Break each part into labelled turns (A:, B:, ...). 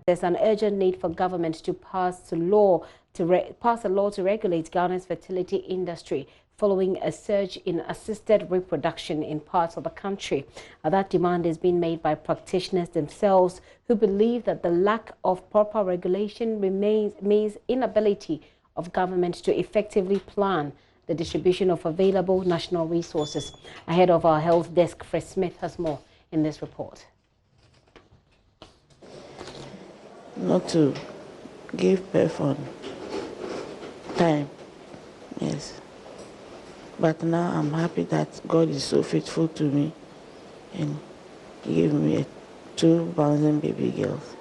A: There's an urgent need for government to pass a law to regulate Ghana's fertility industry following a surge in assisted reproduction in parts of the country. That demand is being made by practitioners themselves, who believe that the lack of proper regulation means inability of government to effectively plan the distribution of available national resources. Ahead of our health desk, Fred Smith has more in this report.
B: Not to give birth on time, yes. But now I'm happy that God is so faithful to me and gave me 2 bouncing baby girls.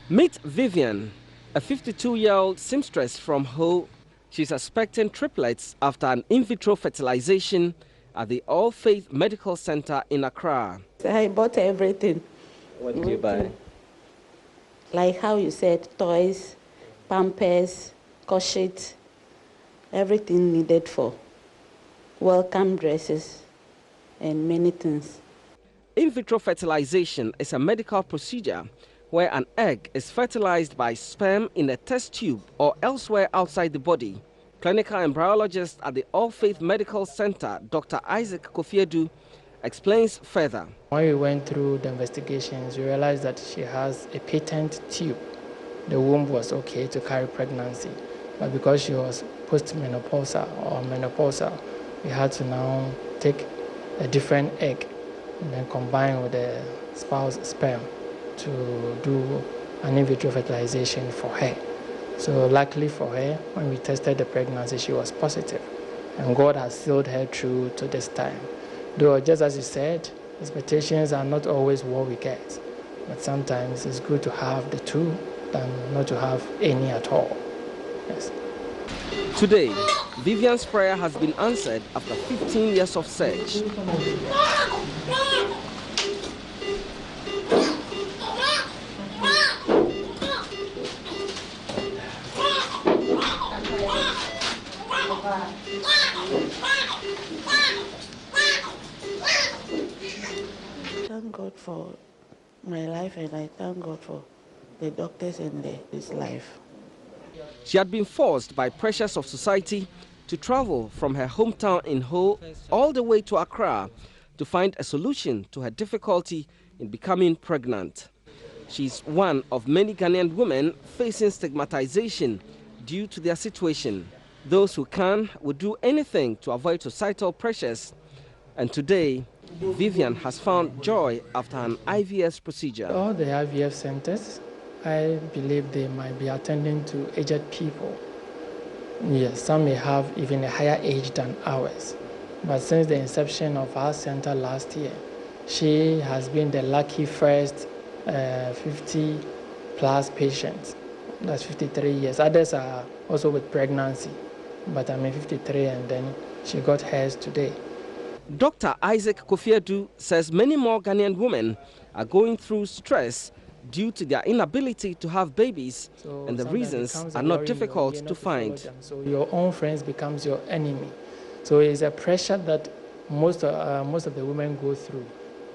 C: Meet Vivian, a 52-year-old seamstress from Ho. She's expecting triplets after an in vitro fertilization at the All Faith Medical Center in Accra.
B: I bought everything.
C: What did you buy?
B: Like how you said, toys, pampers, corsets, everything needed for welcome dresses and many things.
C: In vitro fertilization is a medical procedure where an egg is fertilized by sperm in a test tube or elsewhere outside the body. Clinical embryologist at the All Faith Medical Center, Dr. Isaac Kofiedu, explains further.
D: When we went through the investigations, we realized that she has a patent tube. The womb was okay to carry pregnancy, but because she was postmenopausal or menopausal, we had to now take a different egg and then combine with the spouse sperm to do an in vitro fertilization for her. So luckily for her, when we tested the pregnancy, she was positive, and God has sealed her through to this time. Though, just as you said, expectations are not always what we get, but sometimes it's good to have the two than not to have any at all. Yes.
C: Today, Vivian's prayer has been answered after 15 years of search.
B: Thank God for my life, and I thank God for the doctors and this life.
C: She had been forced by pressures of society to travel from her hometown in Ho all the way to Accra to find a solution to her difficulty in becoming pregnant. She's one of many Ghanaian women facing stigmatization due to their situation. Those who can will do anything to avoid societal pressures. And today, Vivian has found joy after an IVF procedure.
D: All the IVF centers, I believe they might be attending to aged people. Yes, some may have even a higher age than ours. But since the inception of our center last year, she has been the lucky first 50-plus patient. That's 53 years. Others are also with pregnancy, but I'm 53, and then she got hers today.
C: Dr. Isaac Kofiedu says many more Ghanaian women are going through stress due to their inability to have babies, and the reasons are not difficult to find.
D: So your own friends becomes your enemy. So it's a pressure that most of the women go through.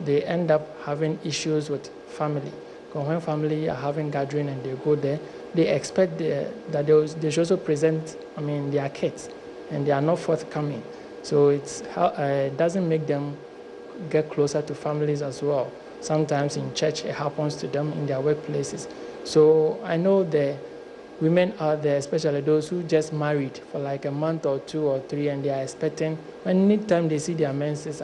D: They end up having issues with family. Because when family are having gathering and they go there, they expect that they should also present, their kids, and they are not forthcoming. So it doesn't make them get closer to families as well. Sometimes in church it happens to them, in their workplaces. So I know the women out there, especially those who just married for like a month or 2 or 3, and they are expecting, anytime they see their menses,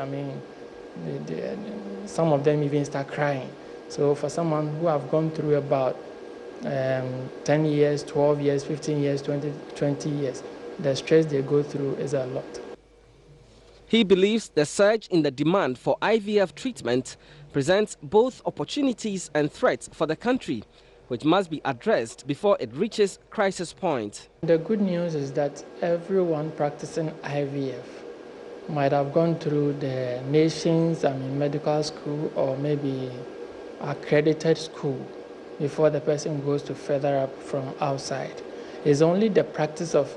D: some of them even start crying. So for someone who have gone through about 10 years, 12 years, 15 years, 20 years, the stress they go through is a lot.
C: He believes the surge in the demand for IVF treatment presents both opportunities and threats for the country, which must be addressed before it reaches crisis point.
D: The good news is that everyone practicing IVF might have gone through the nation's medical school or maybe accredited school before the person goes to further up from outside. It's only the practice of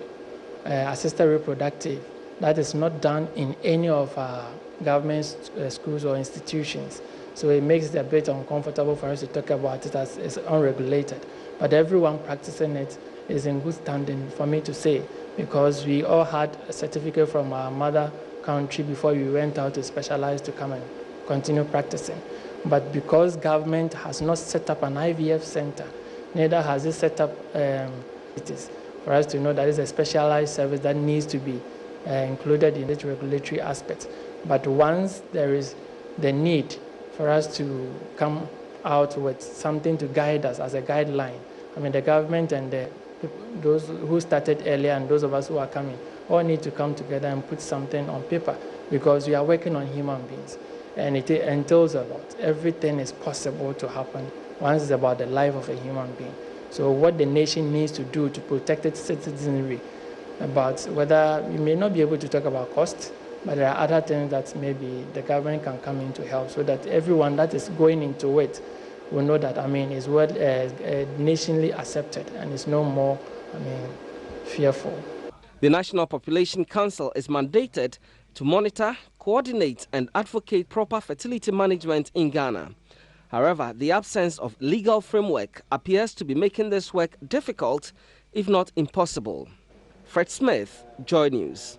D: assisted reproductive that is not done in any of our government schools or institutions. So it makes it a bit uncomfortable for us to talk about it as it's unregulated. But everyone practicing it is in good standing for me to say, because we all had a certificate from our mother country before we went out to specialize to come and continue practicing. But because government has not set up an IVF center, neither has it set up it is for us to know that it's a specialized service that needs to be included in this regulatory aspect. But once there is the need for us to come out with something to guide us as a guideline, I mean, the government and those who started earlier and those of us who are coming all need to come together and put something on paper, because we are working on human beings and it entails a lot. Everything is possible to happen once it's about the life of a human being. So what the nation needs to do to protect its citizenry, about whether we may not be able to talk about cost, but there are other things that maybe the government can come in to help, so that everyone that is going into it will know that, I mean, it's well nationally accepted and it's no more, I mean, fearful.
C: The National Population Council is mandated to monitor, coordinate and advocate proper fertility management in Ghana. However, the absence of legal framework appears to be making this work difficult, if not impossible. Fred Smith, Joy News.